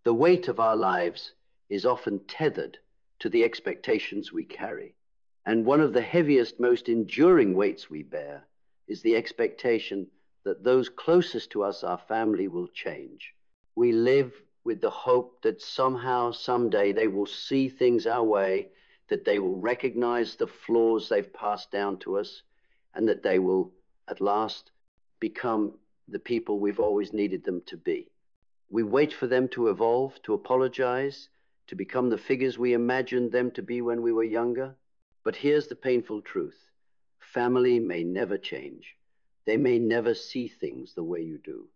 The weight of our lives is often tethered to the expectations we carry. And one of the heaviest, most enduring weights we bear is the expectation that those closest to us, our family, will change. We live with the hope that somehow, someday, they will see things our way, that they will recognize the flaws they've passed down to us, and that they will, at last, become the people we've always needed them to be. We wait for them to evolve, to apologize, to become the figures we imagined them to be when we were younger. But here's the painful truth. Family may never change. They may never see things the way you do.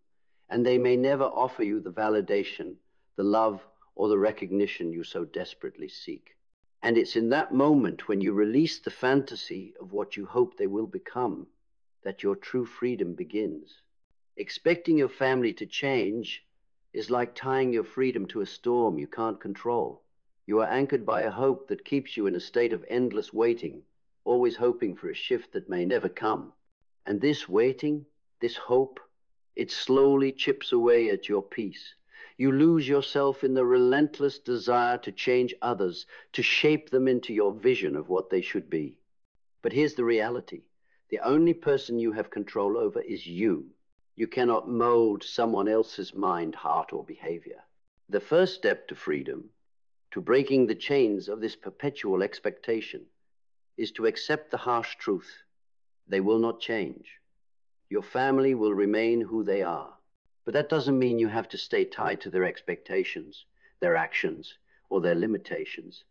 And they may never offer you the validation, the love, or the recognition you so desperately seek. And it's in that moment when you release the fantasy of what you hope they will become that your true freedom begins. Expecting your family to change is like tying your freedom to a storm you can't control. You are anchored by a hope that keeps you in a state of endless waiting, always hoping for a shift that may never come. And this waiting, this hope, it slowly chips away at your peace. You lose yourself in the relentless desire to change others, to shape them into your vision of what they should be. But here's the reality. The only person you have control over is you. You cannot mold someone else's mind, heart, or behavior. The first step to freedom, to breaking the chains of this perpetual expectation, is to accept the harsh truth. They will not change. Your family will remain who they are. But that doesn't mean you have to stay tied to their expectations, their actions, or their limitations.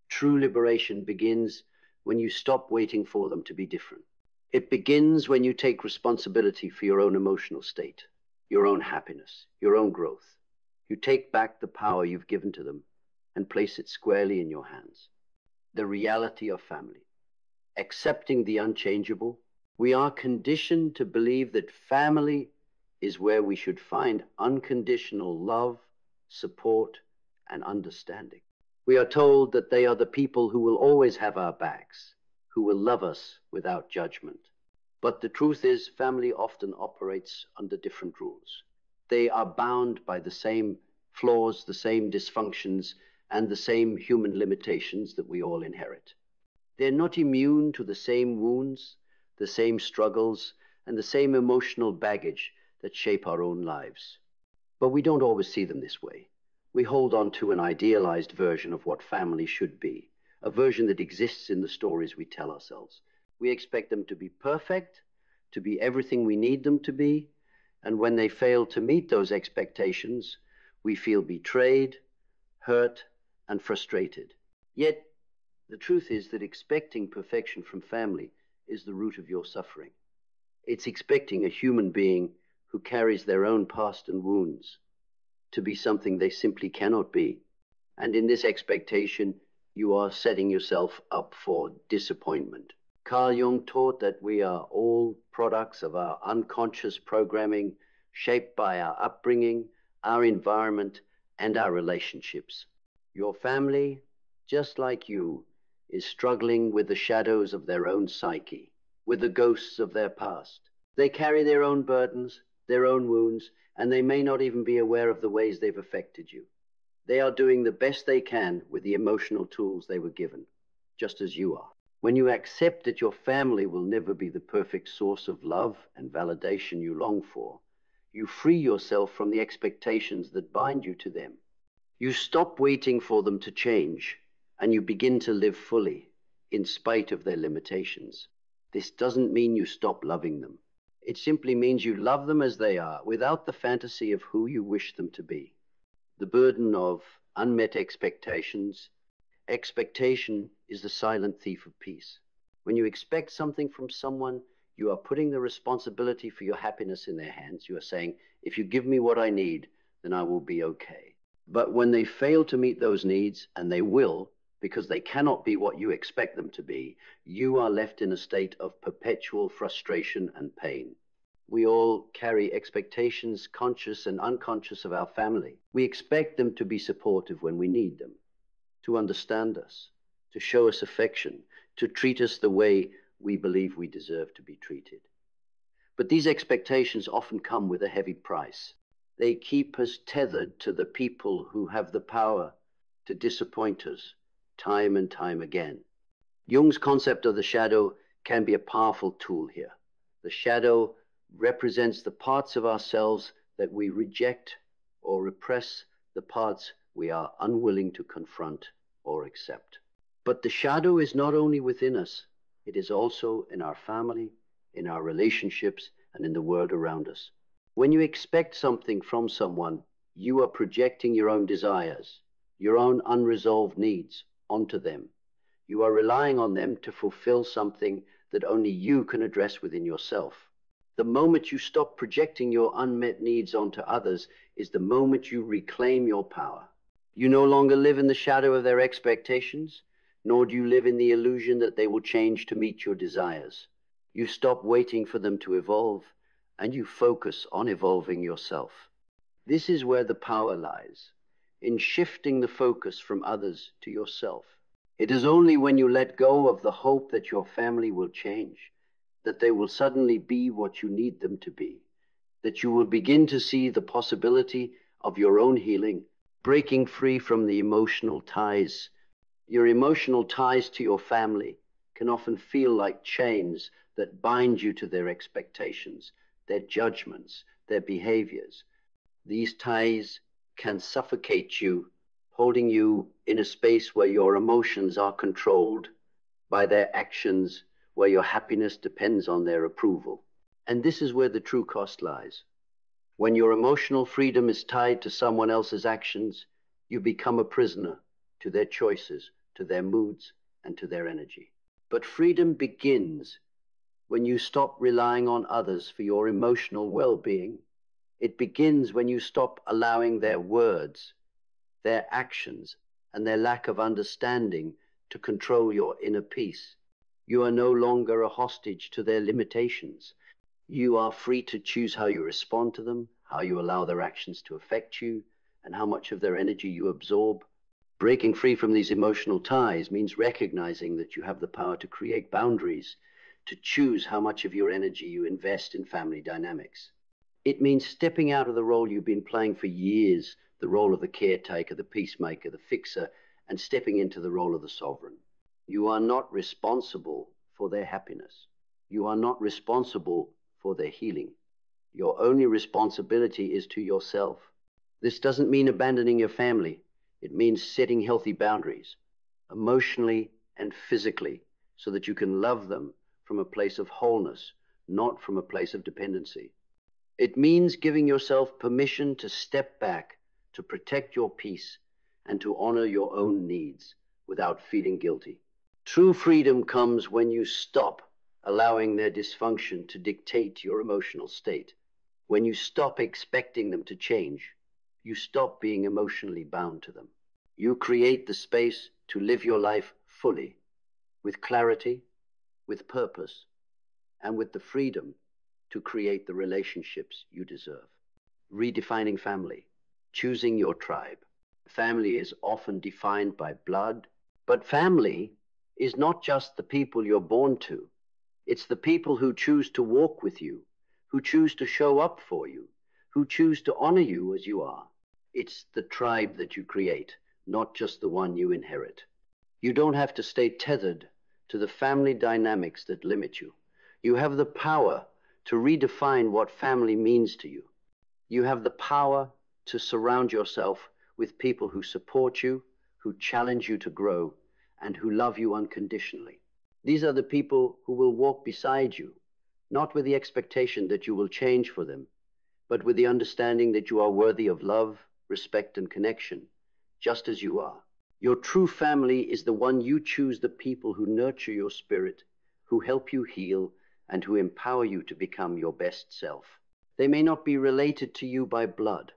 True liberation begins when you stop waiting for them to be different. It begins when you take responsibility for your own emotional state, your own happiness, your own growth. You take back the power you've given to them and place it squarely in your hands. The reality of family. Accepting the unchangeable, we are conditioned to believe that family is where we should find unconditional love, support, and understanding. We are told that they are the people who will always have our backs, who will love us without judgment. But the truth is, family often operates under different rules. They are bound by the same flaws, the same dysfunctions, and the same human limitations that we all inherit. They're not immune to the same wounds, the same struggles, and the same emotional baggage that shape our own lives. But we don't always see them this way. We hold on to an idealized version of what family should be, a version that exists in the stories we tell ourselves. We expect them to be perfect, to be everything we need them to be, and when they fail to meet those expectations, we feel betrayed, hurt, and frustrated. Yet, the truth is that expecting perfection from family is the root of your suffering. It's expecting a human being who carries their own past and wounds to be something they simply cannot be. And in this expectation, you are setting yourself up for disappointment. Carl Jung taught that we are all products of our unconscious programming, shaped by our upbringing, our environment, and our relationships. Your family, just like you, is struggling with the shadows of their own psyche, with the ghosts of their past. They carry their own burdens, their own wounds, and they may not even be aware of the ways they've affected you. They are doing the best they can with the emotional tools they were given, just as you are. When you accept that your family will never be the perfect source of love and validation you long for, you free yourself from the expectations that bind you to them. You stop waiting for them to change, and you begin to live fully, in spite of their limitations. This doesn't mean you stop loving them. It simply means you love them as they are, without the fantasy of who you wish them to be. The burden of unmet expectations. Expectation is the silent thief of peace. When you expect something from someone, you are putting the responsibility for your happiness in their hands. You are saying, if you give me what I need, then I will be okay. But when they fail to meet those needs, and they will, because they cannot be what you expect them to be, you are left in a state of perpetual frustration and pain. We all carry expectations, conscious and unconscious, of our family. We expect them to be supportive when we need them, to understand us, to show us affection, to treat us the way we believe we deserve to be treated. But these expectations often come with a heavy price. They keep us tethered to the people who have the power to disappoint us time and time again. Jung's concept of the shadow can be a powerful tool here. The shadow represents the parts of ourselves that we reject or repress, the parts we are unwilling to confront or accept. But the shadow is not only within us, it is also in our family, in our relationships, and in the world around us. When you expect something from someone, you are projecting your own desires, your own unresolved needs onto them. You are relying on them to fulfill something that only you can address within yourself. The moment you stop projecting your unmet needs onto others is the moment you reclaim your power. You no longer live in the shadow of their expectations, nor do you live in the illusion that they will change to meet your desires. You stop waiting for them to evolve, and you focus on evolving yourself. This is where the power lies, in shifting the focus from others to yourself. It is only when you let go of the hope that your family will change, that they will suddenly be what you need them to be, that you will begin to see the possibility of your own healing, breaking free from the emotional ties. Your emotional ties to your family can often feel like chains that bind you to their expectations, their judgments, their behaviors. These ties can suffocate you, holding you in a space where your emotions are controlled by their actions, where your happiness depends on their approval. And this is where the true cost lies. When your emotional freedom is tied to someone else's actions, you become a prisoner to their choices, to their moods, and to their energy. But freedom begins when you stop relying on others for your emotional well-being. It begins when you stop allowing their words, their actions, and their lack of understanding to control your inner peace. You are no longer a hostage to their limitations. You are free to choose how you respond to them, how you allow their actions to affect you, and how much of their energy you absorb. Breaking free from these emotional ties means recognizing that you have the power to create boundaries, to choose how much of your energy you invest in family dynamics. It means stepping out of the role you've been playing for years, the role of the caretaker, the peacemaker, the fixer, and stepping into the role of the sovereign. You are not responsible for their happiness. You are not responsible for their healing. Your only responsibility is to yourself. This doesn't mean abandoning your family. It means setting healthy boundaries, emotionally and physically, so that you can love them from a place of wholeness, not from a place of dependency. It means giving yourself permission to step back, to protect your peace, and to honor your own needs without feeling guilty. True freedom comes when you stop allowing their dysfunction to dictate your emotional state. When you stop expecting them to change, you stop being emotionally bound to them. You create the space to live your life fully, with clarity, with purpose, and with the freedom to create the relationships you deserve. Redefining family, choosing your tribe. Family is often defined by blood, but family is not just the people you're born to. It's the people who choose to walk with you, who choose to show up for you, who choose to honor you as you are. It's the tribe that you create, not just the one you inherit. You don't have to stay tethered to the family dynamics that limit you. You have the power to redefine what family means to you. You have the power to surround yourself with people who support you, who challenge you to grow, and who love you unconditionally. These are the people who will walk beside you, not with the expectation that you will change for them, but with the understanding that you are worthy of love, respect, and connection, just as you are. Your true family is the one you choose, the people who nurture your spirit, who help you heal, and who empower you to become your best self. They may not be related to you by blood,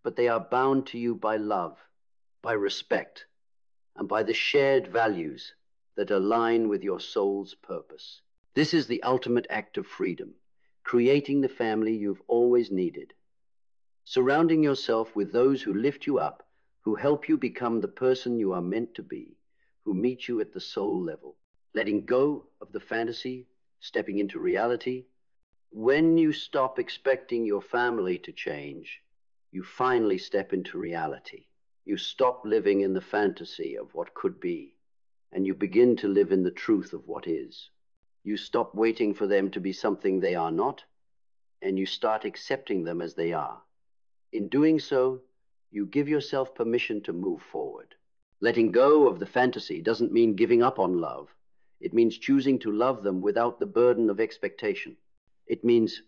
but they are bound to you by love, by respect, and by the shared values that align with your soul's purpose. This is the ultimate act of freedom, creating the family you've always needed. Surrounding yourself with those who lift you up, who help you become the person you are meant to be, who meet you at the soul level. Letting go of the fantasy, stepping into reality. When you stop expecting your family to change, you finally step into reality. You stop living in the fantasy of what could be, and you begin to live in the truth of what is. You stop waiting for them to be something they are not, and you start accepting them as they are. In doing so, you give yourself permission to move forward. Letting go of the fantasy doesn't mean giving up on love. It means choosing to love them without the burden of expectation. It means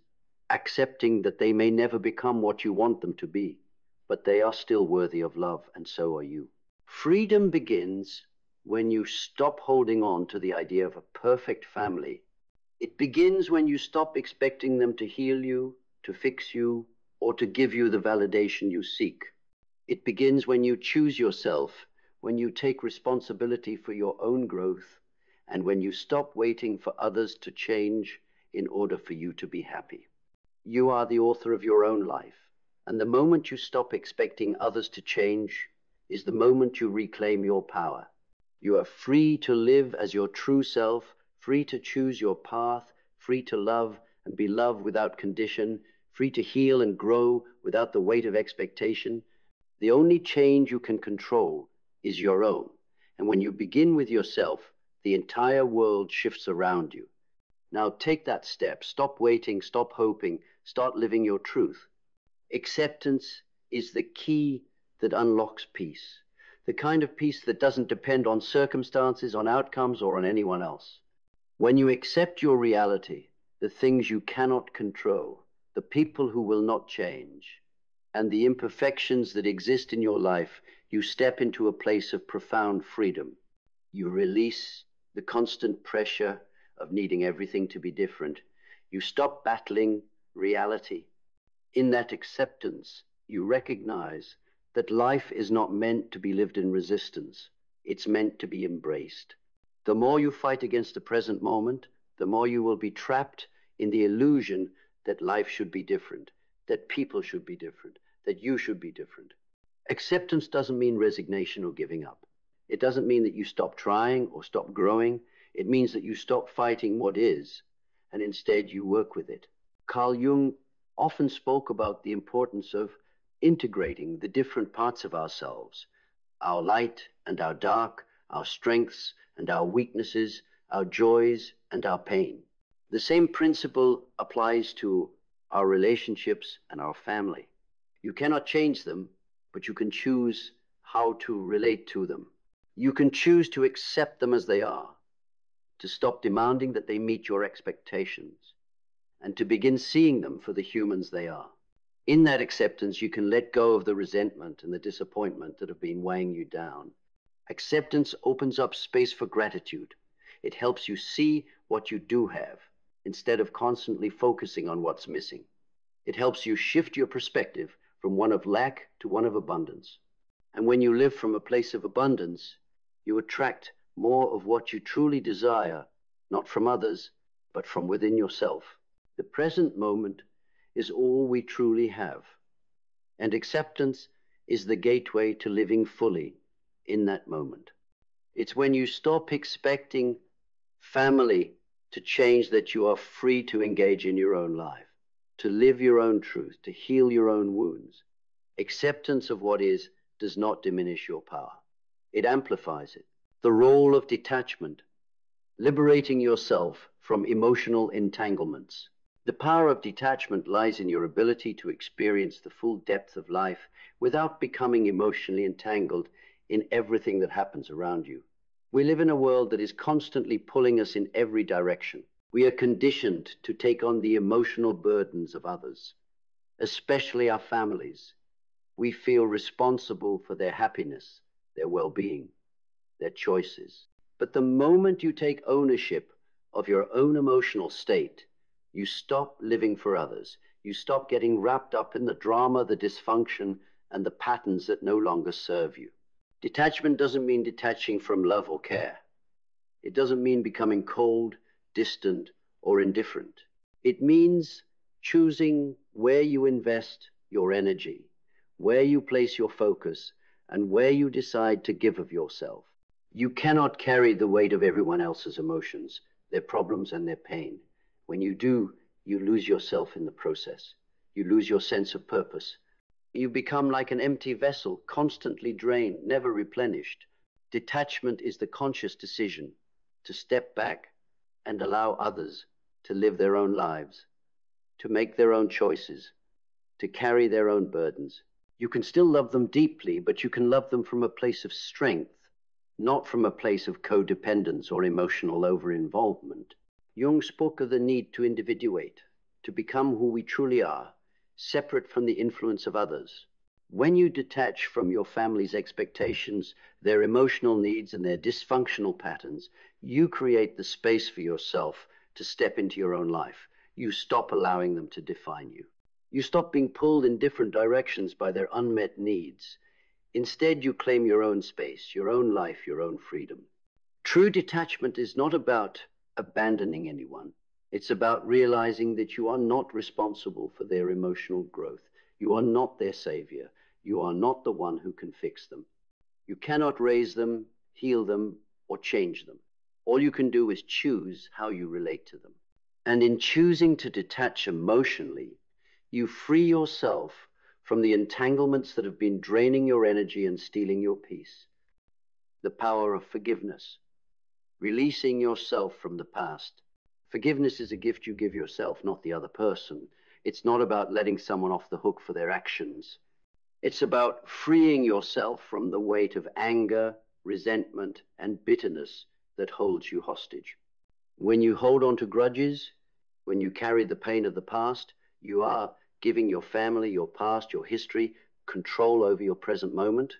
accepting that they may never become what you want them to be, but they are still worthy of love, and so are you. Freedom begins when you stop holding on to the idea of a perfect family. It begins when you stop expecting them to heal you, to fix you, or to give you the validation you seek. It begins when you choose yourself, when you take responsibility for your own growth, and when you stop waiting for others to change in order for you to be happy. You are the author of your own life, and the moment you stop expecting others to change is the moment you reclaim your power. You are free to live as your true self, free to choose your path, free to love and be loved without condition, free to heal and grow without the weight of expectation. The only change you can control is your own. And when you begin with yourself, the entire world shifts around you. Now take that step. Stop waiting, stop hoping, start living your truth. Acceptance is the key that unlocks peace. The kind of peace that doesn't depend on circumstances, on outcomes, or on anyone else. When you accept your reality, the things you cannot control, the people who will not change, and the imperfections that exist in your life, you step into a place of profound freedom. You release the constant pressure of needing everything to be different. You stop battling reality. In that acceptance, you recognize that life is not meant to be lived in resistance. It's meant to be embraced. The more you fight against the present moment, the more you will be trapped in the illusion that life should be different, that people should be different, that you should be different. Acceptance doesn't mean resignation or giving up. It doesn't mean that you stop trying or stop growing. It means that you stop fighting what is, and instead you work with it. Carl Jung often spoke about the importance of integrating the different parts of ourselves, our light and our dark, our strengths and our weaknesses, our joys and our pain. The same principle applies to our relationships and our family. You cannot change them, but you can choose how to relate to them. You can choose to accept them as they are, to stop demanding that they meet your expectations, and to begin seeing them for the humans they are. In that acceptance, you can let go of the resentment and the disappointment that have been weighing you down. Acceptance opens up space for gratitude. It helps you see what you do have, instead of constantly focusing on what's missing. It helps you shift your perspective from one of lack to one of abundance. And when you live from a place of abundance, you attract more of what you truly desire, not from others, but from within yourself. The present moment is all we truly have, and acceptance is the gateway to living fully in that moment. It's when you stop expecting family to change that you are free to engage in your own life, to live your own truth, to heal your own wounds. Acceptance of what is does not diminish your power. It amplifies it. The role of detachment, liberating yourself from emotional entanglements. The power of detachment lies in your ability to experience the full depth of life without becoming emotionally entangled in everything that happens around you. We live in a world that is constantly pulling us in every direction. We are conditioned to take on the emotional burdens of others, especially our families. We feel responsible for their happiness, their well-being, their choices. But the moment you take ownership of your own emotional state, you stop living for others. You stop getting wrapped up in the drama, the dysfunction, and the patterns that no longer serve you. Detachment doesn't mean detaching from love or care. It doesn't mean becoming cold, distant, or indifferent. It means choosing where you invest your energy, where you place your focus, and where you decide to give of yourself. You cannot carry the weight of everyone else's emotions, their problems, and their pain. When you do, you lose yourself in the process. You lose your sense of purpose. You become like an empty vessel, constantly drained, never replenished. Detachment is the conscious decision to step back and allow others to live their own lives, to make their own choices, to carry their own burdens. You can still love them deeply, but you can love them from a place of strength, not from a place of codependence or emotional over-involvement. Jung spoke of the need to individuate, to become who we truly are, separate from the influence of others. When you detach from your family's expectations, their emotional needs, and their dysfunctional patterns, you create the space for yourself to step into your own life. You stop allowing them to define you. You stop being pulled in different directions by their unmet needs. Instead, you claim your own space, your own life, your own freedom. True detachment is not about abandoning anyone. It's about realizing that you are not responsible for their emotional growth. You are not their savior. You are not the one who can fix them. You cannot raise them, heal them, or change them. All you can do is choose how you relate to them. And in choosing to detach emotionally, you free yourself from the entanglements that have been draining your energy and stealing your peace. The power of forgiveness, releasing yourself from the past. Forgiveness is a gift you give yourself, not the other person. It's not about letting someone off the hook for their actions. It's about freeing yourself from the weight of anger, resentment, and bitterness that holds you hostage. When you hold on to grudges, when you carry the pain of the past, you are giving your family, your past, your history, control over your present moment.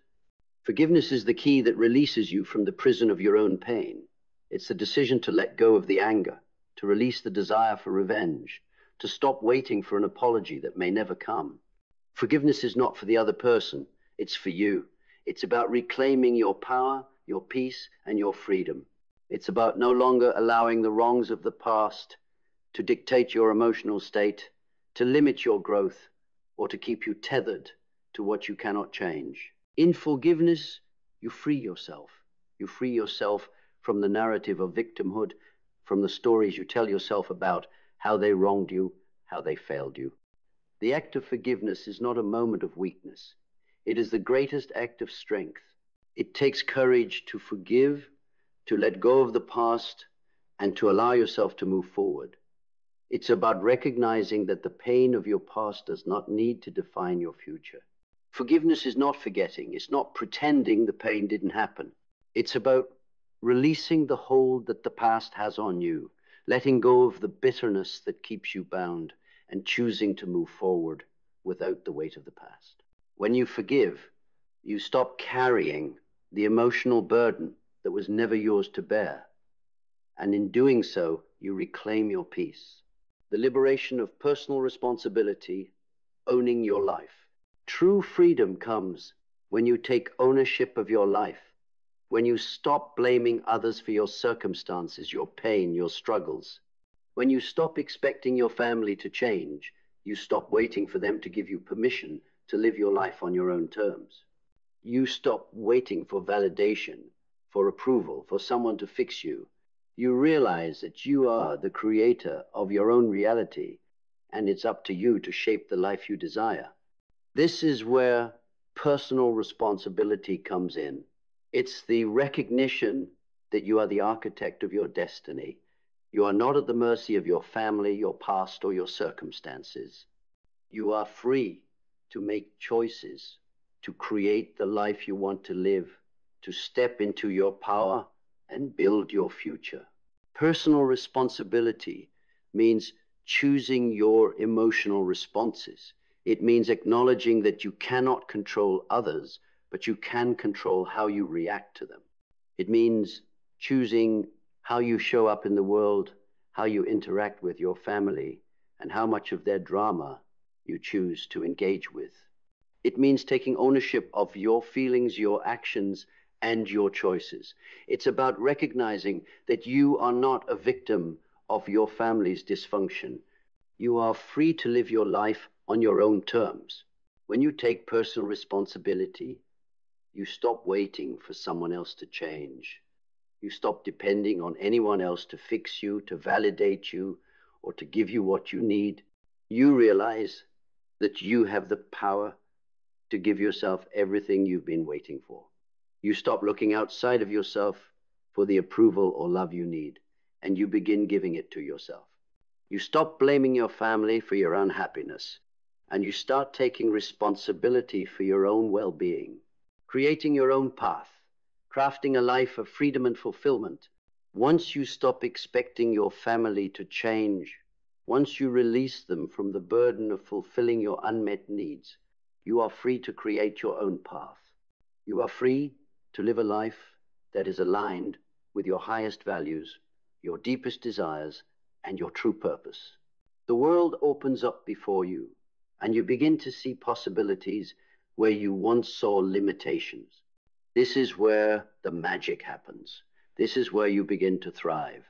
Forgiveness is the key that releases you from the prison of your own pain. It's the decision to let go of the anger, to release the desire for revenge, to stop waiting for an apology that may never come. Forgiveness is not for the other person, it's for you. It's about reclaiming your power, your peace, and your freedom. It's about no longer allowing the wrongs of the past to dictate your emotional state, to limit your growth, or to keep you tethered to what you cannot change. In forgiveness, you free yourself. You free yourself from the narrative of victimhood, from the stories you tell yourself about how they wronged you, how they failed you. The act of forgiveness is not a moment of weakness. It is the greatest act of strength. It takes courage to forgive, to let go of the past, and to allow yourself to move forward. It's about recognizing that the pain of your past does not need to define your future. Forgiveness is not forgetting. It's not pretending the pain didn't happen. It's about releasing the hold that the past has on you, letting go of the bitterness that keeps you bound, and choosing to move forward without the weight of the past. When you forgive, you stop carrying the emotional burden that was never yours to bear. And in doing so, you reclaim your peace. The liberation of personal responsibility, owning your life. True freedom comes when you take ownership of your life, when you stop blaming others for your circumstances, your pain, your struggles. When you stop expecting your family to change, you stop waiting for them to give you permission to live your life on your own terms. You stop waiting for validation, for approval, for someone to fix you. You realize that you are the creator of your own reality, and it's up to you to shape the life you desire. This is where personal responsibility comes in. It's the recognition that you are the architect of your destiny. You are not at the mercy of your family, your past, or your circumstances. You are free to make choices, to create the life you want to live, to step into your power and build your future. Personal responsibility means choosing your emotional responses. It means acknowledging that you cannot control others, but you can control how you react to them. It means choosing how you show up in the world, how you interact with your family, and how much of their drama you choose to engage with. It means taking ownership of your feelings, your actions, and your choices. It's about recognizing that you are not a victim of your family's dysfunction. You are free to live your life on your own terms. When you take personal responsibility, you stop waiting for someone else to change. You stop depending on anyone else to fix you, to validate you, or to give you what you need. You realize that you have the power to give yourself everything you've been waiting for. You stop looking outside of yourself for the approval or love you need, and you begin giving it to yourself. You stop blaming your family for your unhappiness, and you start taking responsibility for your own well-being, creating your own path, crafting a life of freedom and fulfillment. Once you stop expecting your family to change, once you release them from the burden of fulfilling your unmet needs, you are free to create your own path. You are free to live a life that is aligned with your highest values, your deepest desires, and your true purpose. The world opens up before you, and you begin to see possibilities where you once saw limitations. This is where the magic happens. This is where you begin to thrive.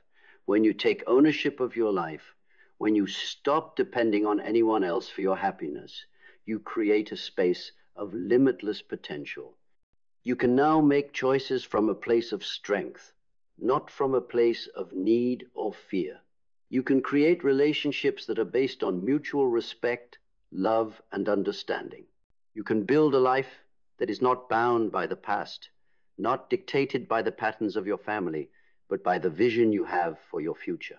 When you take ownership of your life, when you stop depending on anyone else for your happiness, you create a space of limitless potential. You can now make choices from a place of strength, not from a place of need or fear. You can create relationships that are based on mutual respect, love, and understanding. You can build a life that is not bound by the past, not dictated by the patterns of your family, but by the vision you have for your future.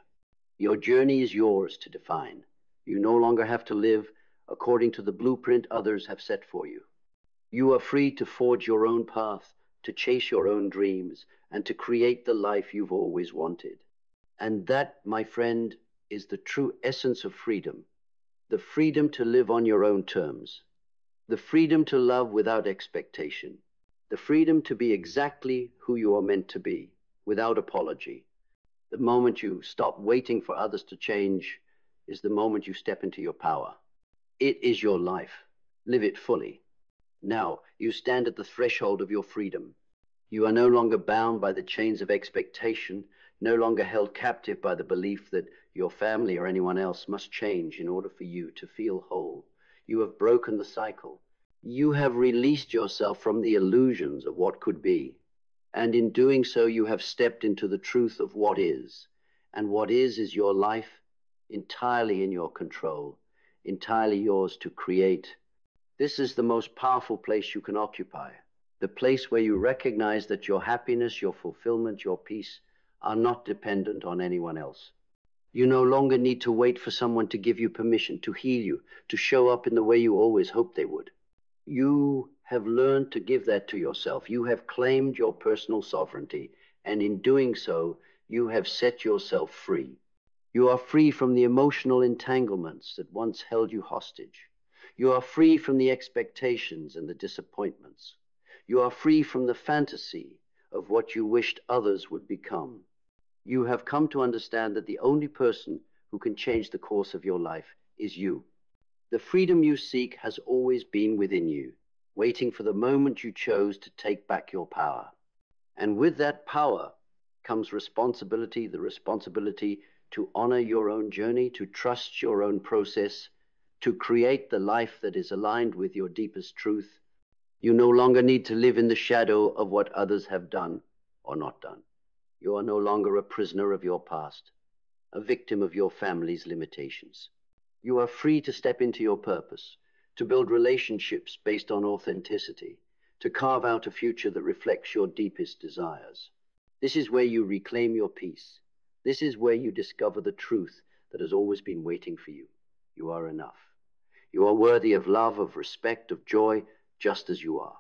Your journey is yours to define. You no longer have to live according to the blueprint others have set for you. You are free to forge your own path, to chase your own dreams, and to create the life you've always wanted. And that, my friend, is the true essence of freedom. The freedom to live on your own terms. The freedom to love without expectation. The freedom to be exactly who you are meant to be, without apology. The moment you stop waiting for others to change is the moment you step into your power. It is your life. Live it fully. Now, you stand at the threshold of your freedom. You are no longer bound by the chains of expectation, no longer held captive by the belief that your family or anyone else must change in order for you to feel whole. You have broken the cycle. You have released yourself from the illusions of what could be. And in doing so, you have stepped into the truth of what is. And what is your life entirely in your control, entirely yours to create. This is the most powerful place you can occupy, the place where you recognize that your happiness, your fulfillment, your peace are not dependent on anyone else. You no longer need to wait for someone to give you permission, to heal you, to show up in the way you always hoped they would. You have learned to give that to yourself. You have claimed your personal sovereignty, and in doing so, you have set yourself free. You are free from the emotional entanglements that once held you hostage. You are free from the expectations and the disappointments. You are free from the fantasy of what you wished others would become. You have come to understand that the only person who can change the course of your life is you. The freedom you seek has always been within you, waiting for the moment you chose to take back your power. And with that power comes responsibility, the responsibility to honor your own journey, to trust your own process, to create the life that is aligned with your deepest truth. You no longer need to live in the shadow of what others have done or not done. You are no longer a prisoner of your past, a victim of your family's limitations. You are free to step into your purpose, to build relationships based on authenticity, to carve out a future that reflects your deepest desires. This is where you reclaim your peace. This is where you discover the truth that has always been waiting for you. You are enough. You are worthy of love, of respect, of joy, just as you are.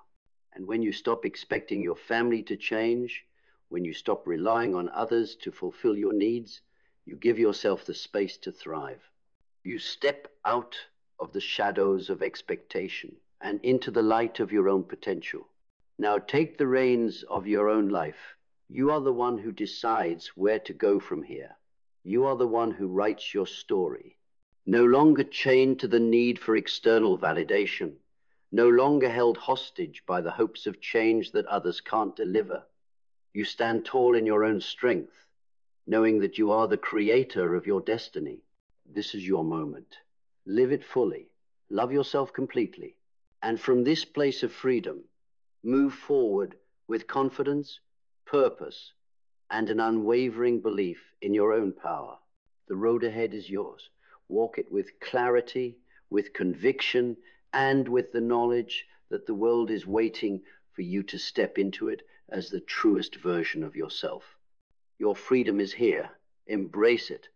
And when you stop expecting your family to change, when you stop relying on others to fulfill your needs, you give yourself the space to thrive. You step out of the shadows of expectation and into the light of your own potential. Now take the reins of your own life. You are the one who decides where to go from here. You are the one who writes your story. No longer chained to the need for external validation, no longer held hostage by the hopes of change that others can't deliver. You stand tall in your own strength, knowing that you are the creator of your destiny. This is your moment. Live it fully. Love yourself completely. And from this place of freedom, move forward with confidence, purpose, and an unwavering belief in your own power. The road ahead is yours. Walk it with clarity, with conviction, and with the knowledge that the world is waiting for you to step into it as the truest version of yourself. Your freedom is here. Embrace it.